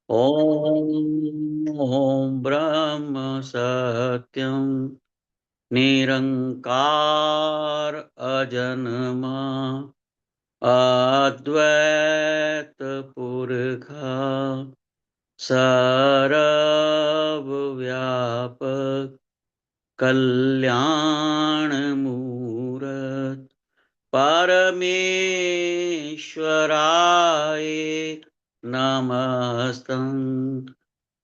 ॐ ब्रह्म सत्यं निरंकार अजन्मा अद्वैत पुरखा सर्वव्यापक कल्याण मूरत परमेश्वराय नमस्तं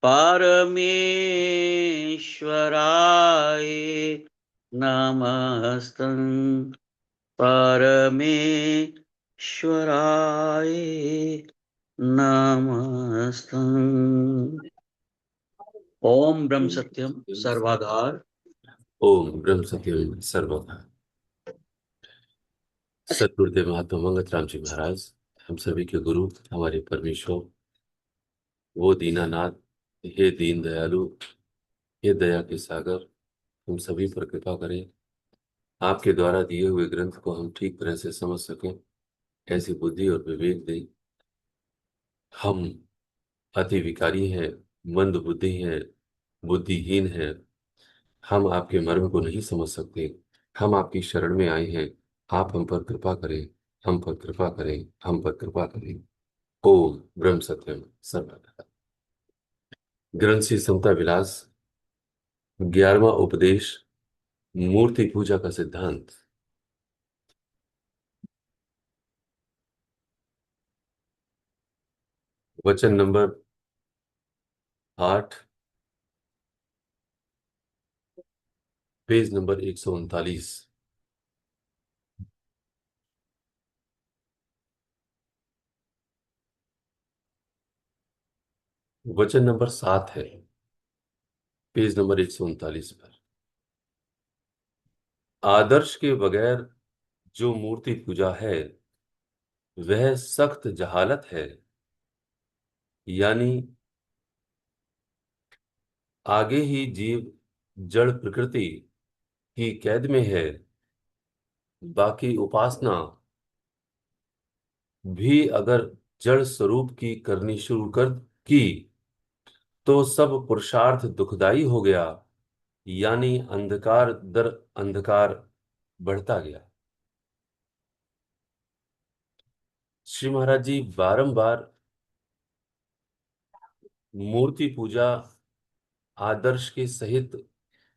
परमेश्वराय नमस्तं परमेश्वराय नमस्तं। ओम ब्रह्म सत्यम सर्वाधार ओम ब्रह्म सत्यम सर्वदा। सतगुरुदेव महात्मा मंगत राम जी महाराज, हम सभी के गुरु, हमारे परमेश्वर, वो दीनानाथ, हे दीन दयालु, हे दया के सागर, हम सभी पर कृपा करें। आपके द्वारा दिए हुए ग्रंथ को हम ठीक तरह से समझ सकें, ऐसी बुद्धि और विवेक दें। हम अति विकारी हैं, मंद बुद्धि हैं, बुद्धिहीन हैं। हम आपके मर्म को नहीं समझ सकते। हम आपकी शरण में आए हैं। आप हम पर कृपा करें, हम पर कृपा करें, हम पर कृपा करें। ओम ब्रह्म सत्यम सर्वदा। ग्रंथ श्री समता विलास, 11वां उपदेश, मूर्ति पूजा का सिद्धांत। वचन नंबर 8, पेज नंबर 139। वचन नंबर 7 है, पेज नंबर 139 पर। आदर्श के बगैर जो मूर्ति पूजा है वह सख्त जहालत है, यानी आगे ही जीव जड़ प्रकृति की कैद में है। बाकी उपासना भी अगर जड़ स्वरूप की करनी शुरू कर की तो सब पुरुषार्थ दुखदाई हो गया, यानी अंधकार दर अंधकार बढ़ता गया। श्री महाराज जी बारंबार मूर्ति पूजा आदर्श के सहित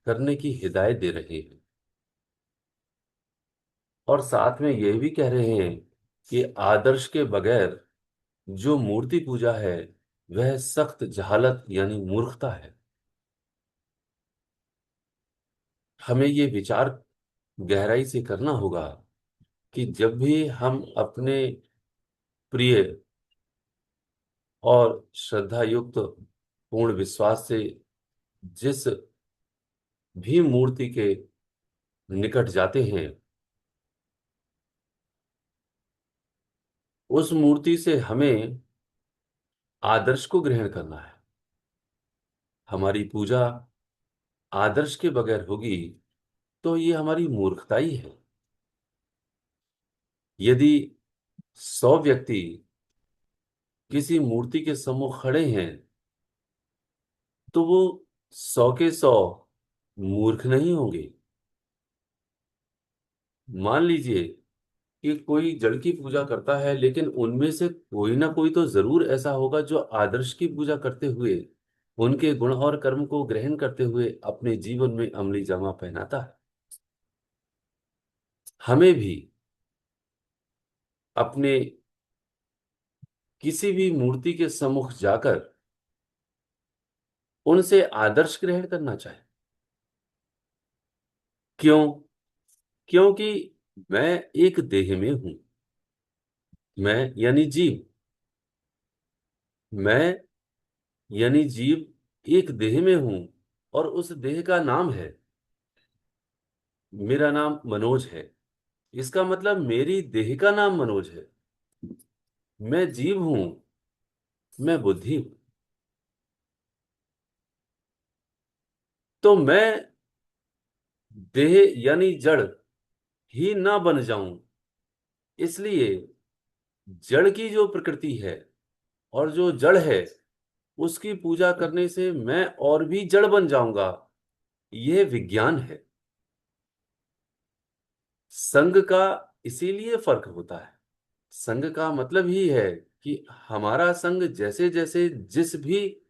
करने की हिदायत दे रहे हैं, और साथ में यह भी कह रहे हैं कि आदर्श के बगैर जो मूर्ति पूजा है वह सख्त जहालत यानी मूर्खता है। हमें ये विचार गहराई से करना होगा कि जब भी हम अपने प्रिय और श्रद्धा युक्त पूर्ण विश्वास से जिस भी मूर्ति के निकट जाते हैं, उस मूर्ति से हमें आदर्श को ग्रहण करना है। हमारी पूजा आदर्श के बगैर होगी तो ये हमारी मूर्खता ही है। यदि 100 व्यक्ति किसी मूर्ति के सम्मुख खड़े हैं तो वो 100 के 100 मूर्ख नहीं होंगे। मान लीजिए कि कोई जड़ की पूजा करता है, लेकिन उनमें से कोई ना कोई तो जरूर ऐसा होगा जो आदर्श की पूजा करते हुए उनके गुण और कर्म को ग्रहण करते हुए अपने जीवन में अमली जामा पहनाता है। हमें भी अपने किसी भी मूर्ति के सम्मुख जाकर उनसे आदर्श ग्रहण करना चाहिए। क्यों? क्योंकि मैं एक देह में हूं। मैं यानी जीव, मैं यानी जीव एक देह में हूं, और उस देह का नाम है, मेरा नाम मनोज है। इसका मतलब मेरी देह का नाम मनोज है। मैं जीव हूं, मैं बुद्धि हूं। तो मैं देह यानी जड़ ही ना बन जाऊं, इसलिए जड़ की जो प्रकृति है और जो जड़ है उसकी पूजा करने से मैं और भी जड़ बन जाऊंगा। यह विज्ञान है। संघ का इसीलिए फर्क होता है। संघ का मतलब ही है कि हमारा संघ जैसे जैसे जिस भी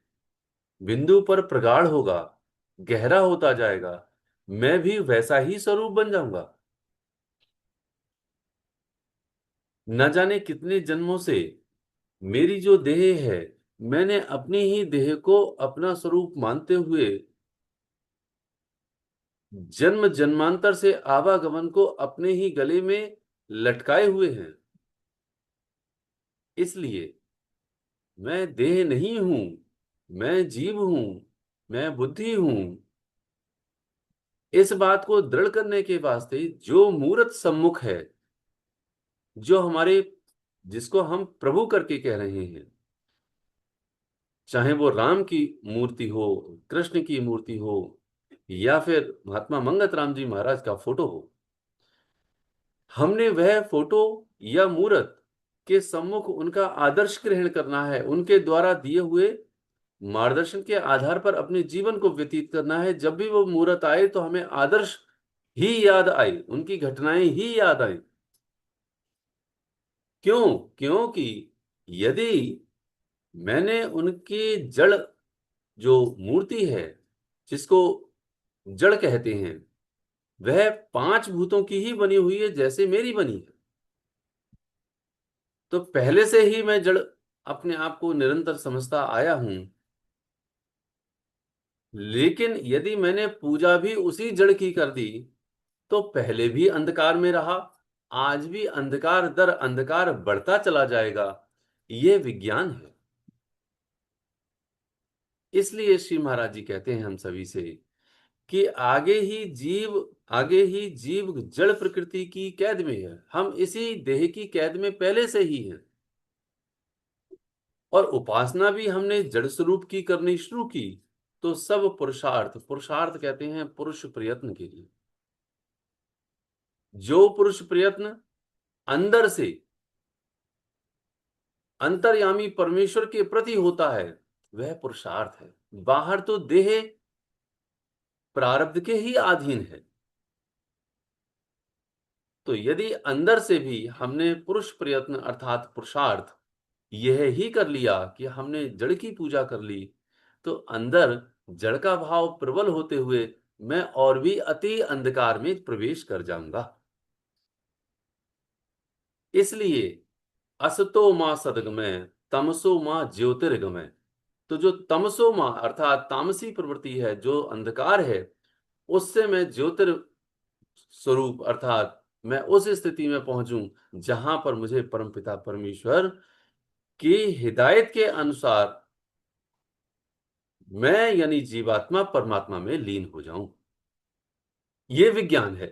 बिंदु पर प्रगाढ़ होगा, गहरा होता जाएगा, मैं भी वैसा ही स्वरूप बन जाऊंगा। न जाने कितने जन्मों से मेरी जो देह है, मैंने अपनी ही देह को अपना स्वरूप मानते हुए जन्म जन्मांतर से आवागमन को अपने ही गले में लटकाए हुए हैं। इसलिए मैं देह नहीं हूं, मैं जीव हूं, मैं बुद्धि हूं। इस बात को दृढ़ करने के वास्ते जो मूर्त सम्मुख है, जो हमारे, जिसको हम प्रभु करके कह रहे हैं, चाहे वो राम की मूर्ति हो, कृष्ण की मूर्ति हो, या फिर महात्मा मंगत राम जी महाराज का फोटो हो, हमने वह फोटो या मूर्त के सम्मुख उनका आदर्श ग्रहण करना है। उनके द्वारा दिए हुए मार्गदर्शन के आधार पर अपने जीवन को व्यतीत करना है। जब भी वो मूर्त आए तो हमें आदर्श ही याद आए, उनकी घटनाएं ही याद आए। क्यों? क्योंकि यदि मैंने उनकी जड़, जो मूर्ति है, जिसको जड़ कहते हैं, वह पांच भूतों की ही बनी हुई है, जैसे मेरी बनी है, तो पहले से ही मैं जड़ अपने आप को निरंतर समझता आया हूं। लेकिन यदि मैंने पूजा भी उसी जड़ की कर दी, तो पहले भी अंधकार में रहा, आज भी अंधकार दर अंधकार बढ़ता चला जाएगा। यह विज्ञान है। इसलिए श्री महाराज जी कहते हैं हम सभी से कि आगे ही जीव जड़ प्रकृति की कैद में है। हम इसी देह की कैद में पहले से ही हैं। और उपासना भी हमने जड़ स्वरूप की करनी शुरू की, तो सब पुरुषार्थ, पुरुषार्थ कहते हैं पुरुष प्रयत्न के लिए। जो पुरुष प्रयत्न अंदर से अंतर्यामी परमेश्वर के प्रति होता है, वह पुरुषार्थ है। बाहर तो देह प्रारब्ध के ही अधीन है। तो यदि अंदर से भी हमने पुरुष प्रयत्न अर्थात पुरुषार्थ यह ही कर लिया कि हमने जड़ की पूजा कर ली, तो अंदर जड़ का भाव प्रबल होते हुए मैं और भी अति अंधकार में प्रवेश कर जाऊंगा। इसलिए असतो मां सदगमय, तमसो मां ज्योतिर्गमय। तो जो तमसो मां अर्थात तामसी प्रवृत्ति है, जो अंधकार है, उससे मैं ज्योतिर स्वरूप अर्थात मैं उस स्थिति में पहुंचूं जहां पर मुझे परमपिता परमेश्वर की हिदायत के अनुसार मैं यानी जीवात्मा परमात्मा में लीन हो जाऊं। यह विज्ञान है।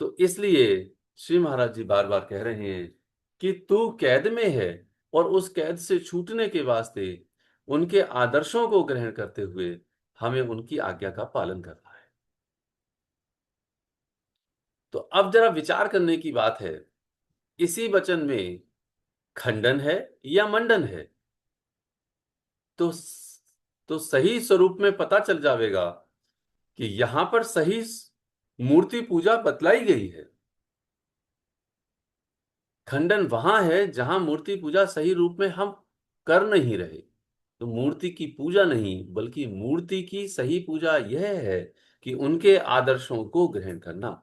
तो इसलिए श्री महाराज जी बार बार कह रहे हैं कि तू कैद में है, और उस कैद से छूटने के वास्ते उनके आदर्शों को ग्रहण करते हुए हमें उनकी आज्ञा का पालन करना है। तो अब जरा विचार करने की बात है, इसी वचन में खंडन है या मंडन है? तो तो सही स्वरूप में पता चल जाएगा कि यहां पर सही मूर्ति पूजा बतलाई गई है। खंडन वहां है जहां मूर्ति पूजा सही रूप में हम कर नहीं रहे। तो मूर्ति की पूजा नहीं, बल्कि मूर्ति की सही पूजा यह है कि उनके आदर्शों को ग्रहण करना,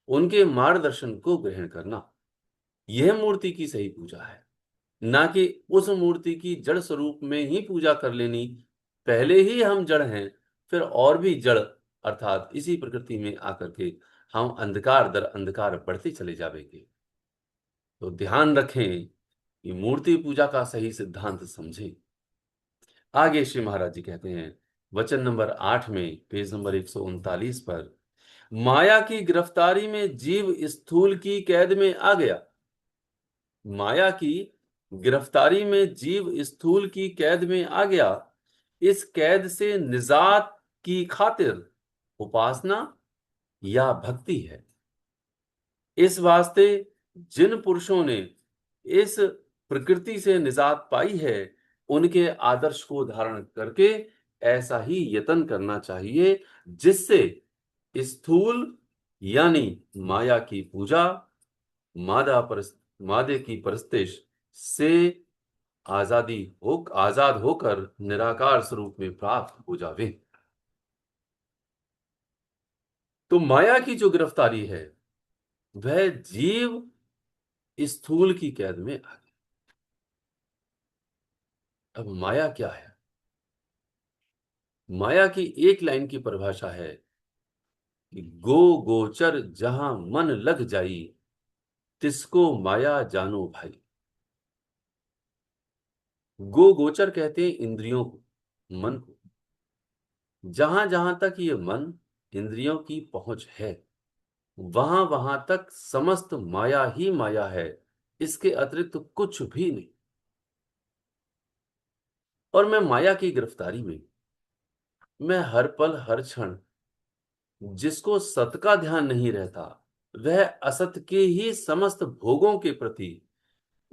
उनके मार्गदर्शन को ग्रहण करना, यह मूर्ति की सही पूजा है। ना कि उस मूर्ति की जड़ स्वरूप में ही पूजा कर लेनी। पहले ही हम जड़ हैं, फिर और भी जड़ अर्थात इसी प्रकृति में आकर के हम अंधकार दर अंधकार बढ़ते चले जाएंगे। तो ध्यान रखें कि मूर्ति पूजा का सही सिद्धांत समझें। आगे श्री महाराज जी कहते हैं वचन नंबर 8 में, पेज नंबर 139 पर, माया की गिरफ्तारी में जीव स्थूल की कैद में आ गया। माया की गिरफ्तारी में जीव स्थूल की कैद में आ गया। इस कैद से निजात की खातिर उपासना या भक्ति है। इस वास्ते जिन पुरुषों ने इस प्रकृति से निजात पाई है, उनके आदर्श को धारण करके ऐसा ही यत्न करना चाहिए जिससे स्थूल यानी माया की पूजा, मादे की परस्तिश से आजाद होकर निराकार स्वरूप में प्राप्त हो जावे। तो माया की जो गिरफ्तारी है वह जीव स्थूल की कैद में आ गया। अब माया क्या है? माया की एक लाइन की परिभाषा है कि गो गोचर जहां मन लग जाई, तिसको माया जानो भाई। गो गोचर कहते हैं इंद्रियों को, मन को। जहां जहां तक ये मन इंद्रियों की पहुंच है, वहां वहां तक समस्त माया ही माया है, इसके अतिरिक्त कुछ भी नहीं। और मैं माया की गिरफ्तारी में मैं हर पल हर क्षण, जिसको सत का ध्यान नहीं रहता, वह असत के ही समस्त भोगों के प्रति,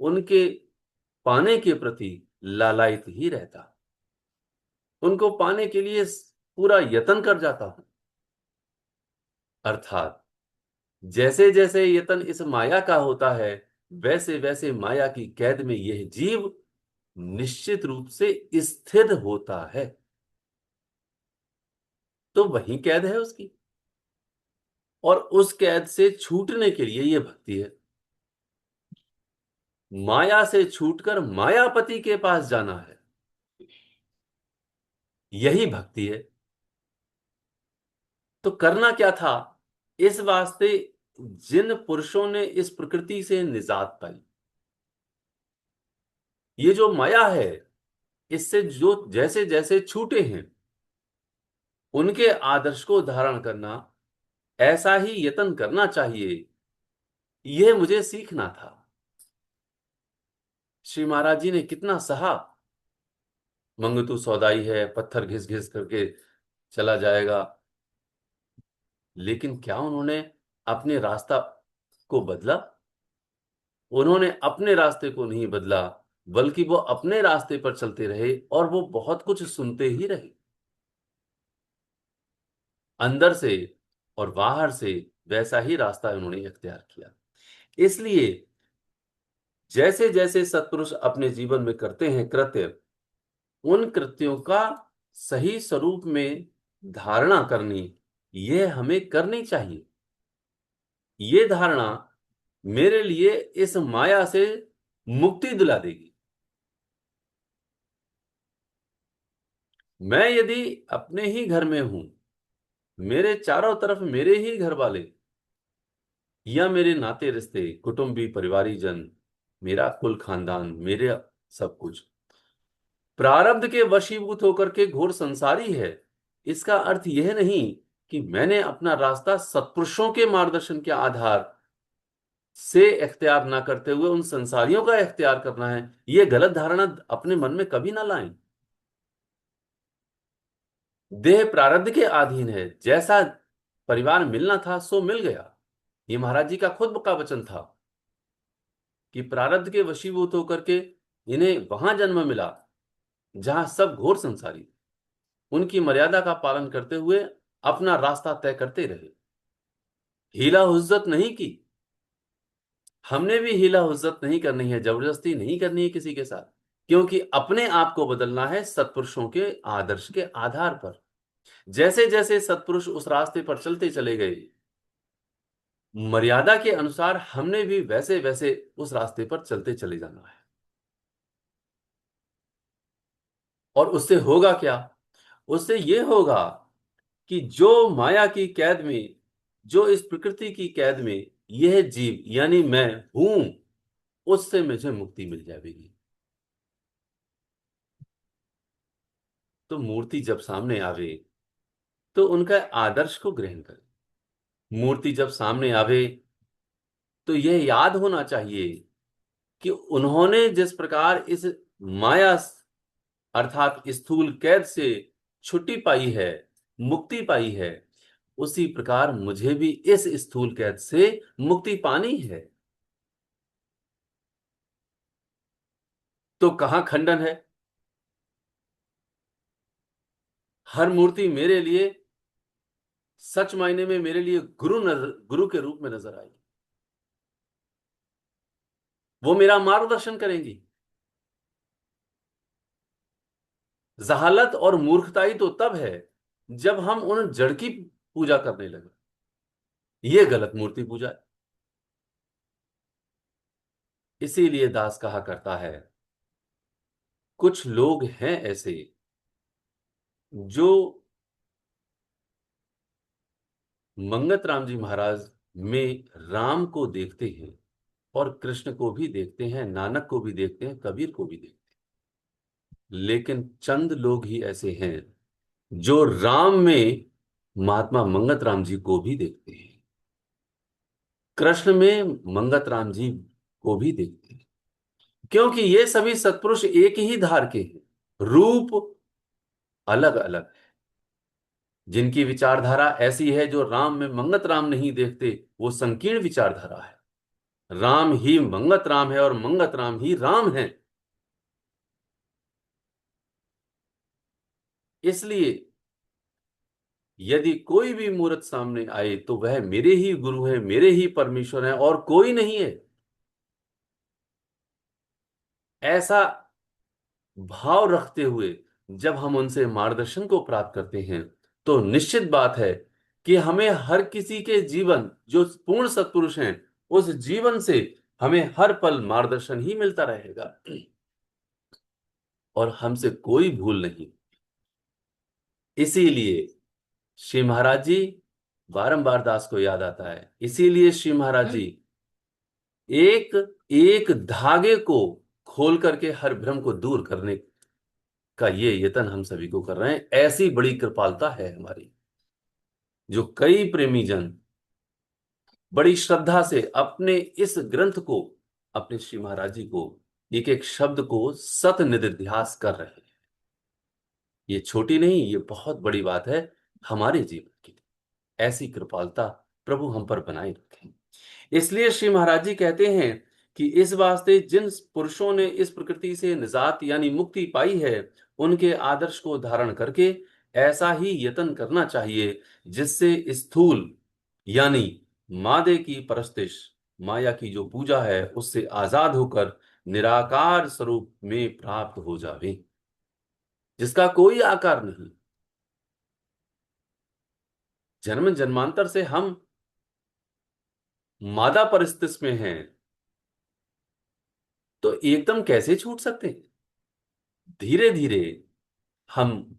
उनके पाने के प्रति लालायित ही रहता। उनको पाने के लिए पूरा यत्न कर जाता हूं। अर्थात जैसे जैसे यत्न इस माया का होता है, वैसे वैसे माया की कैद में यह जीव निश्चित रूप से स्थिर होता है। तो वही कैद है उसकी, और उस कैद से छूटने के लिए यह भक्ति है। माया से छूटकर मायापति के पास जाना है, यही भक्ति है। तो करना क्या था? इस वास्ते जिन पुरुषों ने इस प्रकृति से निजात पाई, ये जो माया है, इससे जो जैसे जैसे छूटे हैं, उनके आदर्श को धारण करना, ऐसा ही यत्न करना चाहिए, यह मुझे सीखना था। श्री महाराज जी ने कितना सहा। मंगतू सौदाई है, पत्थर घिस घिस करके चला जाएगा, लेकिन क्या उन्होंने अपने रास्ता को बदला? उन्होंने अपने रास्ते को नहीं बदला, बल्कि वो अपने रास्ते पर चलते रहे, और वो बहुत कुछ सुनते ही रहे। अंदर से और बाहर से वैसा ही रास्ता उन्होंने इख्तियार किया। इसलिए जैसे जैसे सत्पुरुष अपने जीवन में करते हैं कृत्य, उन कृत्यों का सही स्वरूप में धारणा करनी, यह हमें करनी चाहिए। ये धारणा मेरे लिए इस माया से मुक्ति दिला देगी। मैं यदि अपने ही घर में हूं, मेरे चारों तरफ मेरे ही घर वाले या मेरे नाते रिश्ते, कुटुंबी, परिवारीजन, मेरा कुल खानदान, मेरे सब कुछ प्रारब्ध के वशीभूत होकर के घोर संसारी है, इसका अर्थ यह नहीं कि मैंने अपना रास्ता सत्पुरुषों के मार्गदर्शन के आधार से इख्तियार ना करते हुए उन संसारियों का इख्तियार करना है। यह गलत धारणा अपने मन में कभी ना लाएं। देह प्रारब्ध के अधीन है, जैसा परिवार मिलना था सो मिल गया। ये महाराज जी का खुद का वचन था कि प्रारब्ध के वशीभूत होकर के इन्हें वहां जन्म मिला जहां सब घोर संसारी उनकी मर्यादा का पालन करते हुए अपना रास्ता तय करते रहे। हीला हुज्जत नहीं की। हमने भी हीला हुज्जत नहीं करनी है, जबरदस्ती नहीं करनी है किसी के साथ, क्योंकि अपने आप को बदलना है सत्पुरुषों के आदर्श के आधार पर। जैसे जैसे सत्पुरुष उस रास्ते पर चलते चले गए, मर्यादा के अनुसार हमने भी वैसे वैसे उस रास्ते पर चलते चले जाना है। और उससे होगा क्या? उससे यह होगा कि जो माया की कैद में, जो इस प्रकृति की कैद में यह जीव यानी मैं हूं, उससे मुझे मुक्ति मिल जाएगी। तो मूर्ति जब सामने आवे तो उनका आदर्श को ग्रहण करें। मूर्ति जब सामने आवे तो यह याद होना चाहिए कि उन्होंने जिस प्रकार इस माया अर्थात स्थूल कैद से छुट्टी पाई है, मुक्ति पाई है, उसी प्रकार मुझे भी इस स्थूल कैद से मुक्ति पानी है। तो कहां खंडन है? हर मूर्ति मेरे लिए सच मायने में मेरे लिए गुरु के रूप में नजर आएगी। वो मेरा मार्गदर्शन करेंगी। जहालत और मूर्खताई तो तब है जब हम उन जड़ की पूजा करने लगे। ये गलत मूर्ति पूजा है। इसीलिए दास कहा करता है, कुछ लोग हैं ऐसे जो मंगत राम जी महाराज में राम को देखते हैं और कृष्ण को भी देखते हैं, नानक को भी देखते हैं, कबीर को भी देखते हैं। लेकिन चंद लोग ही ऐसे हैं जो राम में महात्मा मंगत राम जी को भी देखते हैं, कृष्ण में मंगत राम जी को भी देखते हैं। क्योंकि ये सभी सत्पुरुष एक ही धार के हैं, रूप अलग अलग है। जिनकी विचारधारा ऐसी है, जो राम में मंगत राम नहीं देखते, वो संकीर्ण विचारधारा है। राम ही मंगत राम है और मंगत राम ही राम है। इसलिए यदि कोई भी मूर्त सामने आए तो वह मेरे ही गुरु है, मेरे ही परमेश्वर है और कोई नहीं है, ऐसा भाव रखते हुए जब हम उनसे मार्गदर्शन को प्राप्त करते हैं, तो निश्चित बात है कि हमें हर किसी के जीवन, जो पूर्ण सत्पुरुष हैं, उस जीवन से हमें हर पल मार्गदर्शन ही मिलता रहेगा और हमसे कोई भूल नहीं। इसीलिए श्री महाराज जी, बारंबार दास को याद आता है, इसीलिए श्री महाराज जी एक एक धागे को खोल करके हर भ्रम को दूर करने का ये यत्न हम सभी को कर रहे हैं। ऐसी बड़ी कृपालता है हमारी, जो कई प्रेमी जन बड़ी श्रद्धा से अपने इस ग्रंथ को, अपने श्री महाराज जी को, एक एक शब्द को सत निधिध्यास कर रहे हैं। ये छोटी नहीं, ये बहुत बड़ी बात है हमारे जीवन की। ऐसी कृपालता प्रभु हम पर बनाए रखें। इसलिए श्री महाराज जी कहते हैं कि इस वास्ते जिन पुरुषों ने इस प्रकृति से निजात यानी मुक्ति पाई है, उनके आदर्श को धारण करके ऐसा ही यत्न करना चाहिए जिससे स्थूल यानी मादे की परस्तिश, माया की जो पूजा है, उससे आजाद होकर निराकार स्वरूप में प्राप्त हो जावे, जिसका कोई आकार नहीं। जन्म जन्मांतर से हम मादा परिस्थिति में हैं, तो एकदम कैसे छूट सकते हैं? धीरे धीरे हम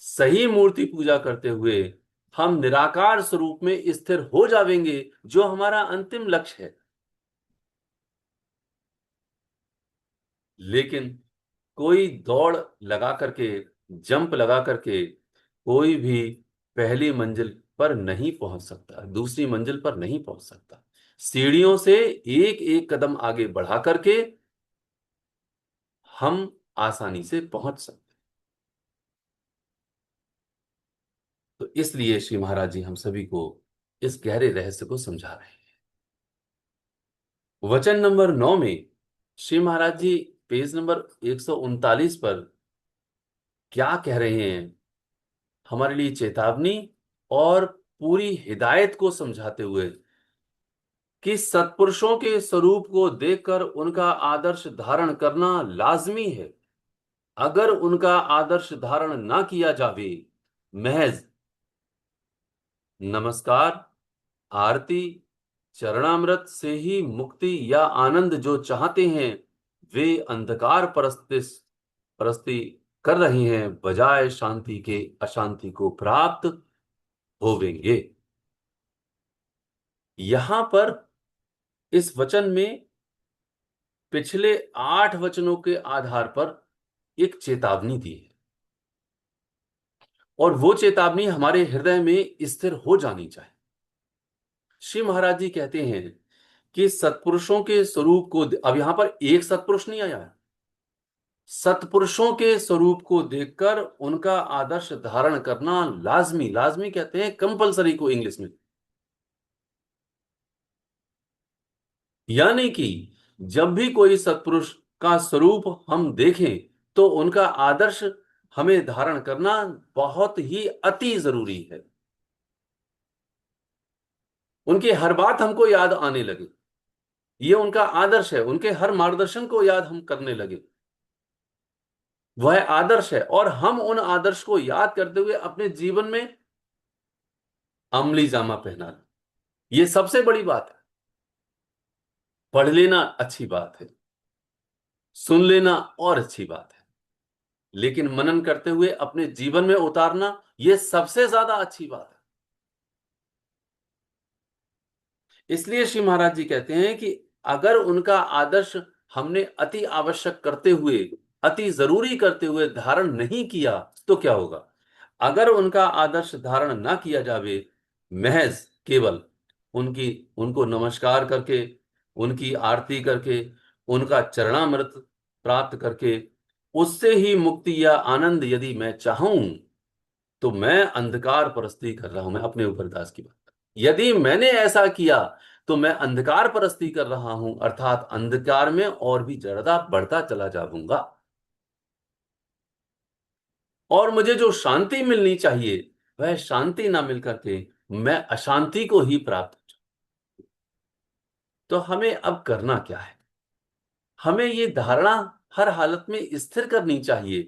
सही मूर्ति पूजा करते हुए हम निराकार स्वरूप में स्थिर हो जाएंगे, जो हमारा अंतिम लक्ष्य है। लेकिन कोई दौड़ लगा करके, जंप लगा करके कोई भी पहली मंजिल पर नहीं पहुंच सकता, दूसरी मंजिल पर नहीं पहुंच सकता। सीढ़ियों से एक एक कदम आगे बढ़ा करके हम आसानी से पहुंच सकते। तो इसलिए श्री महाराज जी हम सभी को इस गहरे रहस्य को समझा रहे हैं। वचन नंबर 9 में श्री महाराज जी पेज नंबर 139 पर क्या कह रहे हैं, हमारे लिए चेतावनी और पूरी हिदायत को समझाते हुए कि सत्पुरुषों के स्वरूप को देखकर उनका आदर्श धारण करना लाजमी है। अगर उनका आदर्श धारण ना किया जावे, महज नमस्कार, आरती, चरणामृत से ही मुक्ति या आनंद जो चाहते हैं, वे अंधकार परस्ती कर रहे हैं, बजाय शांति के अशांति को प्राप्त होवेंगे। यहां पर इस वचन में पिछले 8 वचनों के आधार पर एक चेतावनी दी है, और वो चेतावनी हमारे हृदय में स्थिर हो जानी चाहिए। श्री महाराज जी कहते हैं कि सत्पुरुषों के स्वरूप को, अब यहां पर एक सत्पुरुष नहीं आया है, सत्पुरुषों के स्वरूप को देखकर उनका आदर्श धारण करना लाजमी, लाजमी कहते हैं कंपलसरी को इंग्लिश में। यानी कि जब भी कोई सत्पुरुष का स्वरूप हम देखें तो उनका आदर्श हमें धारण करना बहुत ही अति जरूरी है। उनकी हर बात हमको याद आने लगे, ये उनका आदर्श है। उनके हर मार्गदर्शन को याद हम करने लगे, वह आदर्श है। और हम उन आदर्श को याद करते हुए अपने जीवन में अमली जामा पहना लें, ये सबसे बड़ी बात है। पढ़ लेना अच्छी बात है, सुन लेना और अच्छी बात है, लेकिन मनन करते हुए अपने जीवन में उतारना यह सबसे ज्यादा अच्छी बात है। इसलिए श्री महाराज जी कहते हैं कि अगर उनका आदर्श हमने अति आवश्यक करते हुए, अति जरूरी करते हुए धारण नहीं किया तो क्या होगा। अगर उनका आदर्श धारण ना किया जावे, महज केवल उनको नमस्कार करके, उनकी आरती करके, उनका चरणामृत प्राप्त करके उससे ही मुक्ति या आनंद यदि मैं चाहूं, तो मैं अंधकार परस्ती कर रहा हूं। मैं अपने ऊपर दास की बात, यदि मैंने ऐसा किया तो मैं अंधकार परस्ती कर रहा हूं, अर्थात अंधकार में और भी ज्यादा बढ़ता चला जाऊंगा। और मुझे जो शांति मिलनी चाहिए वह शांति ना मिल करके मैं अशांति को ही प्राप्त हो जाऊं। तो हमें अब करना क्या है। हमें ये धारणा हर हालत में स्थिर करनी चाहिए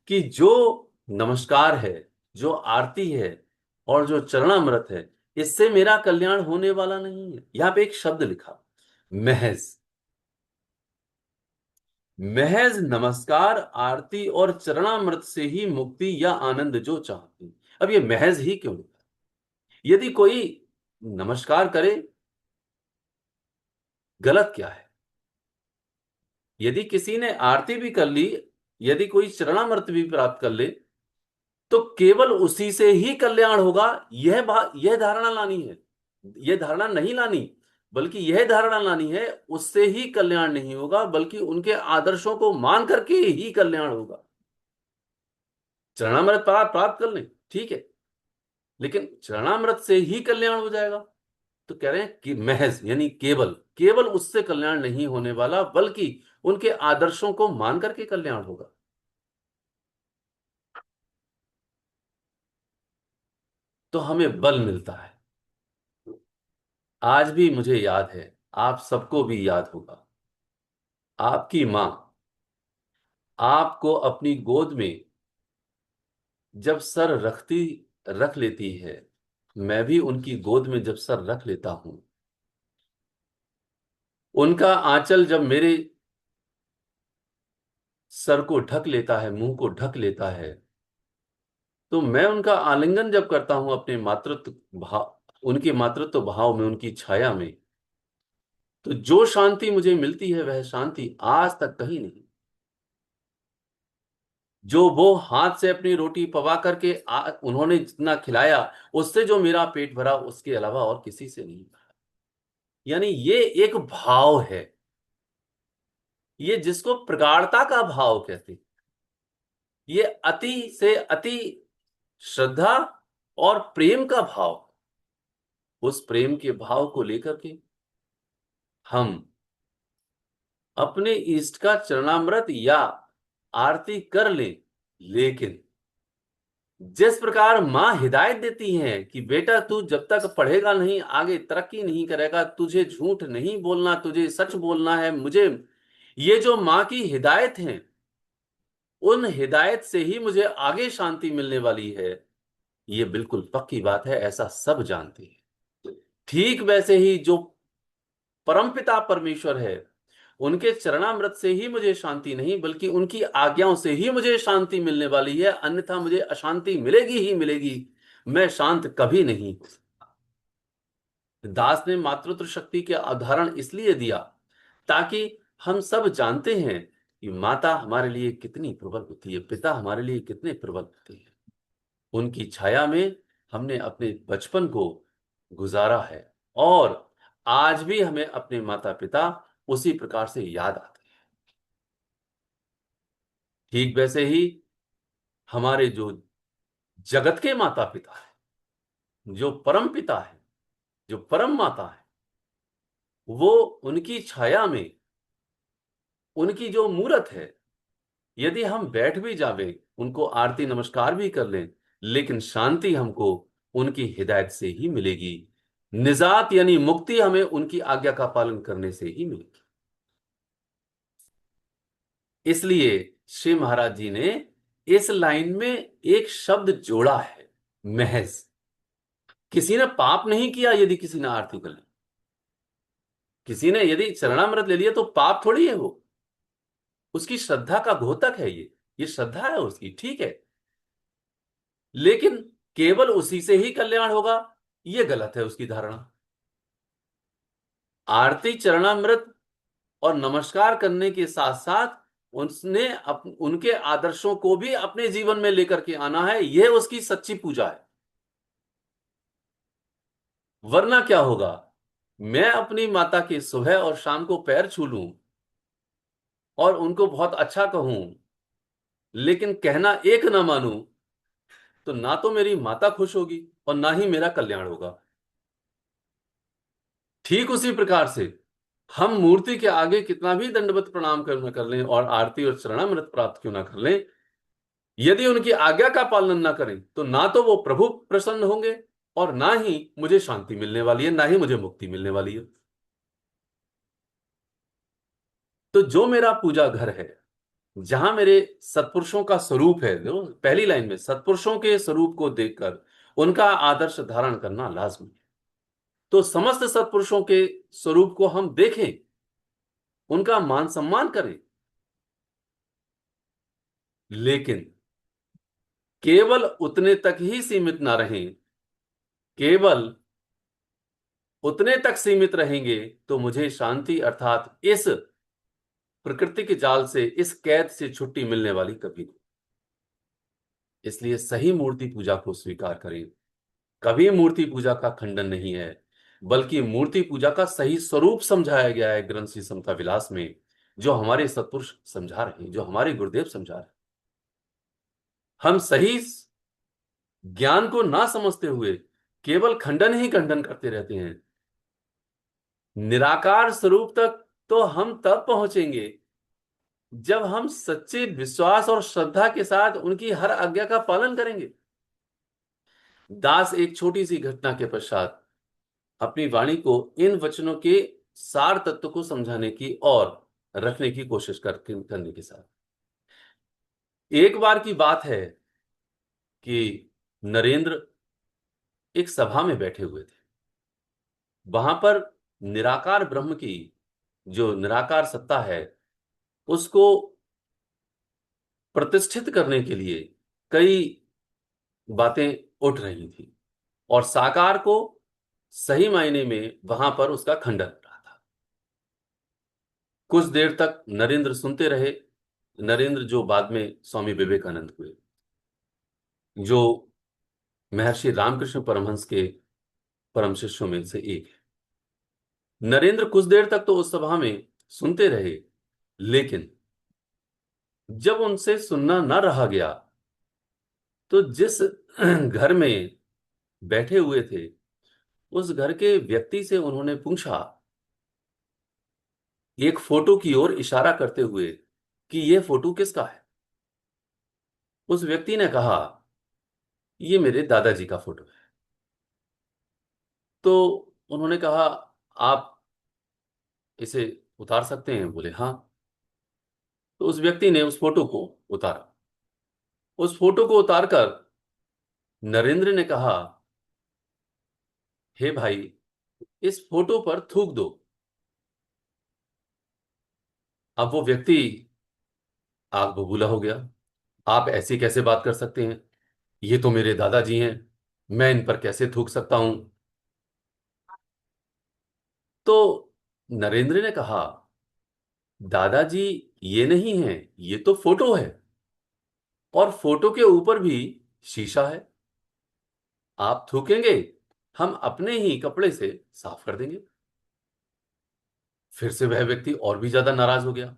कि जो नमस्कार है, जो आरती है और जो चरणामृत है, इससे मेरा कल्याण होने वाला नहीं है। यहां पे एक शब्द लिखा, महज। महज नमस्कार, आरती और चरणामृत से ही मुक्ति या आनंद जो चाहती। अब ये महज ही क्यों लिखा। यदि कोई नमस्कार करे, गलत क्या है। यदि किसी ने आरती भी कर ली, यदि कोई चरणामृत भी प्राप्त कर ले, तो केवल उसी से ही कल्याण होगा। यह धारणा लानी है, यह धारणा नहीं लानी, बल्कि यह धारणा लानी है उससे ही कल्याण नहीं होगा, बल्कि उनके आदर्शों को मान करके ही कल्याण होगा। चरणामृत प्राप्त कर लें, ठीक है, लेकिन चरणामृत से ही कल्याण हो जाएगा। तो कह रहे हैं कि महज यानी केवल, केवल उससे कल्याण नहीं होने वाला, बल्कि उनके आदर्शों को मान करके कल्याण होगा। तो हमें बल मिलता है। आज भी मुझे याद है, आप सबको भी याद होगा, आपकी मां आपको अपनी गोद में जब सर रख लेती है, मैं भी उनकी गोद में जब सर रख लेता हूं, उनका आंचल जब मेरे सर को ढक लेता है, मुंह को ढक लेता है, तो मैं उनका आलिंगन जब करता हूं अपने मातृत्व भाव, उनके मातृत्व भाव में, उनकी छाया में, तो जो शांति मुझे मिलती है वह शांति आज तक कहीं नहीं। जो वो हाथ से अपनी रोटी पवा करके उन्होंने जितना खिलाया, उससे जो मेरा पेट भरा, उसके अलावा और किसी से नहीं भरा। यानी ये एक भाव है, ये जिसको प्रगाढ़ता का भाव कहते हैं। ये अति से अति श्रद्धा और प्रेम का भाव, उस प्रेम के भाव को लेकर के हम अपने इष्ट का चरणामृत या आरती कर ले। लेकिन जिस प्रकार मां हिदायत देती है कि बेटा तू जब तक पढ़ेगा नहीं, आगे तरक्की नहीं करेगा, तुझे झूठ नहीं बोलना, तुझे सच बोलना है, मुझे, ये जो मां की हिदायत है, उन हिदायत से ही मुझे आगे शांति मिलने वाली है, ये बिल्कुल पक्की बात है, ऐसा सब जानते हैं। ठीक वैसे ही जो परमपिता परमेश्वर है, उनके चरणामृत से ही मुझे शांति नहीं, बल्कि उनकी आज्ञाओं से ही मुझे शांति मिलने वाली है, अन्यथा मुझे अशांति मिलेगी ही मिलेगी। मैं शांत कभी नहीं हो सकता। दास ने मातृत्व शक्ति के उदाहरण इसलिए दिया ताकि हम सब जानते हैं कि माता हमारे लिए कितनी प्रबल होती है, पिता हमारे लिए कितने प्रबल होते हैं। उनकी छाया में हमने अपने बचपन को गुजारा है, और आज भी हमें अपने माता पिता उसी प्रकार से याद आते हैं। ठीक वैसे ही हमारे जो जगत के माता पिता है, जो परम पिता है, जो परम माता है, वो उनकी छाया में उनकी जो मूरत है, यदि हम बैठ भी जावे, उनको आरती नमस्कार भी कर लें, लेकिन शांति हमको उनकी हिदायत से ही मिलेगी। निजात यानी मुक्ति हमें उनकी आज्ञा का पालन करने से ही मिलेगी। इसलिए श्री महाराज जी ने इस लाइन में एक शब्द जोड़ा है, महज। किसी ने पाप नहीं किया यदि किसी ने आरती कर ली, किसी ने यदि चरणामृत ले लिया तो पाप थोड़ी है वो, उसकी श्रद्धा का घोतक है ये श्रद्धा है उसकी, ठीक है। लेकिन केवल उसी से ही कल्याण होगा, यह गलत है उसकी धारणा। आरती चरणामृत और नमस्कार करने के साथ साथ उनके आदर्शों को भी अपने जीवन में लेकर के आना है, यह उसकी सच्ची पूजा है। वरना क्या होगा, मैं अपनी माता के सुबह और शाम को पैर छू लूं और उनको बहुत अच्छा कहूं, लेकिन कहना एक ना मानूं, तो ना तो मेरी माता खुश होगी और ना ही मेरा कल्याण होगा। ठीक उसी प्रकार से हम मूर्ति के आगे कितना भी दंडवत प्रणाम कर लें और आरती और चरणामृत प्राप्त क्यों ना कर लें, यदि उनकी आज्ञा का पालन ना करें तो ना तो वो प्रभु प्रसन्न होंगे और ना ही मुझे शांति मिलने वाली है, ना ही मुझे मुक्ति मिलने वाली है। तो जो मेरा पूजा घर है, जहां मेरे सत्पुरुषों का स्वरूप है, जो पहली लाइन में सत्पुरुषों के स्वरूप को देखकर उनका आदर्श धारण करना लाजमी है, तो समस्त सत्पुरुषों के स्वरूप को हम देखें, उनका मान सम्मान करें, लेकिन केवल उतने तक ही सीमित ना रहें। केवल उतने तक सीमित रहेंगे तो मुझे शांति अर्थात इस प्रकृति के जाल से, इस कैद से छुट्टी मिलने वाली कभी नहीं। इसलिए सही मूर्ति पूजा को स्वीकार करें। कभी मूर्ति पूजा का खंडन नहीं है, बल्कि मूर्ति पूजा का सही स्वरूप समझाया गया है ग्रंथ श्री समता विलास में, जो हमारे सत्पुरुष समझा रहे हैं, जो हमारे गुरुदेव समझा रहे हैं। हम सही ज्ञान को ना समझते हुए केवल खंडन ही खंडन करते रहते हैं। निराकार स्वरूप तक तो हम तब पहुंचेंगे जब हम सच्चे विश्वास और श्रद्धा के साथ उनकी हर आज्ञा का पालन करेंगे। दास एक छोटी सी घटना के पश्चात अपनी वाणी को इन वचनों के सार तत्व को समझाने की और रखने की कोशिश करने के साथ, एक बार की बात है कि नरेंद्र एक सभा में बैठे हुए थे। वहां पर निराकार ब्रह्म की जो निराकार सत्ता है, उसको प्रतिष्ठित करने के लिए कई बातें उठ रही थी और साकार को सही मायने में वहां पर उसका खंडन हो रहा था। कुछ देर तक नरेंद्र सुनते रहे। नरेंद्र जो बाद में स्वामी विवेकानंद हुए, जो महर्षि रामकृष्ण परमहंस के परम शिष्यों में से एक है। नरेंद्र कुछ देर तक तो उस सभा में सुनते रहे, लेकिन जब उनसे सुनना न रहा गया तो जिस घर में बैठे हुए थे, उस घर के व्यक्ति से उन्होंने पूछा, एक फोटो की ओर इशारा करते हुए, कि यह फोटो किसका है। उस व्यक्ति ने कहा, यह मेरे दादाजी का फोटो है। तो उन्होंने कहा, आप इसे उतार सकते हैं? बोले हाँ। तो उस व्यक्ति ने उस फोटो को उतारा। उस फोटो को उतारकर नरेंद्र ने कहा, हे भाई, इस फोटो पर थूक दो। अब वो व्यक्ति आग बबूला हो गया। आप ऐसी कैसे बात कर सकते हैं? ये तो मेरे दादाजी हैं, मैं इन पर कैसे थूक सकता हूं? तो नरेंद्र ने कहा, दादाजी ये नहीं है, ये तो फोटो है, और फोटो के ऊपर भी शीशा है। आप थूकेंगे, हम अपने ही कपड़े से साफ कर देंगे। फिर से वह व्यक्ति और भी ज्यादा नाराज हो गया।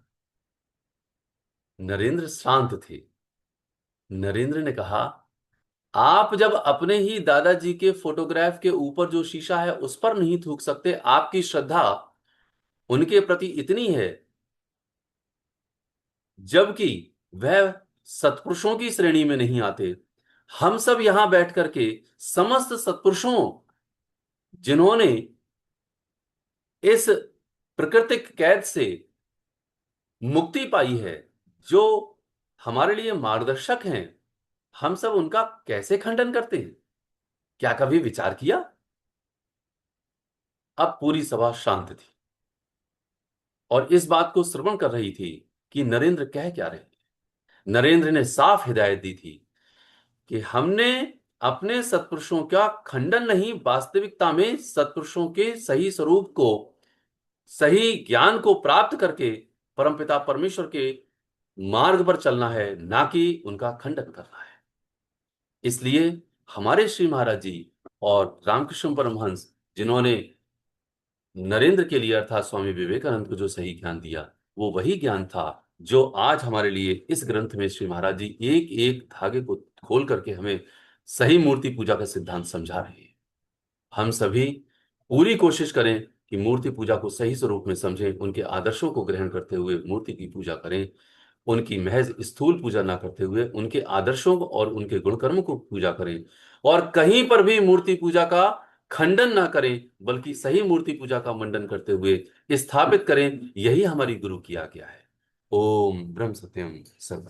नरेंद्र शांत थे। नरेंद्र ने कहा, आप जब अपने ही दादाजी के फोटोग्राफ के ऊपर जो शीशा है उस पर नहीं थूक सकते, आपकी श्रद्धा उनके प्रति इतनी है जबकि वह सत्पुरुषों की श्रेणी में नहीं आते। हम सब यहां बैठ करके समस्त सत्पुरुषों, जिन्होंने इस प्राकृतिक कैद से मुक्ति पाई है, जो हमारे लिए मार्गदर्शक हैं, हम सब उनका कैसे खंडन करते हैं? क्या कभी विचार किया? अब पूरी सभा शांत थी और इस बात को श्रवण कर रही थी कि नरेंद्र कह क्या रहे हैं। नरेंद्र ने साफ हिदायत दी थी कि हमने अपने सत्पुरुषों का खंडन नहीं, वास्तविकता में सत्पुरुषों के सही स्वरूप को, सही ज्ञान को प्राप्त करके परमपिता परमेश्वर के मार्ग पर चलना है, ना कि उनका खंडन करना है। इसलिए हमारे श्री महाराज जी और रामकृष्ण परमहंस, जिन्होंने नरेंद्र के लिए अर्थात स्वामी विवेकानंद को जो सही ज्ञान दिया, वो वही ज्ञान था जो आज हमारे लिए इस ग्रंथ में श्री महाराज जी एक एक धागे को खोल करके हमें सही मूर्ति पूजा का सिद्धांत समझा रहे हैं। हम सभी पूरी कोशिश करें कि मूर्ति पूजा को सही स्वरूप में समझें, उनके आदर्शों को ग्रहण करते हुए मूर्ति की पूजा करें, उनकी महज स्थूल पूजा ना करते हुए उनके आदर्शों को और उनके गुणकर्म को पूजा करें, और कहीं पर भी मूर्ति पूजा का खंडन ना करें, बल्कि सही मूर्ति पूजा का मंडन करते हुए स्थापित करें। यही हमारी गुरु की आज्ञा है। ओम ब्रह्म सत्यम सर्व।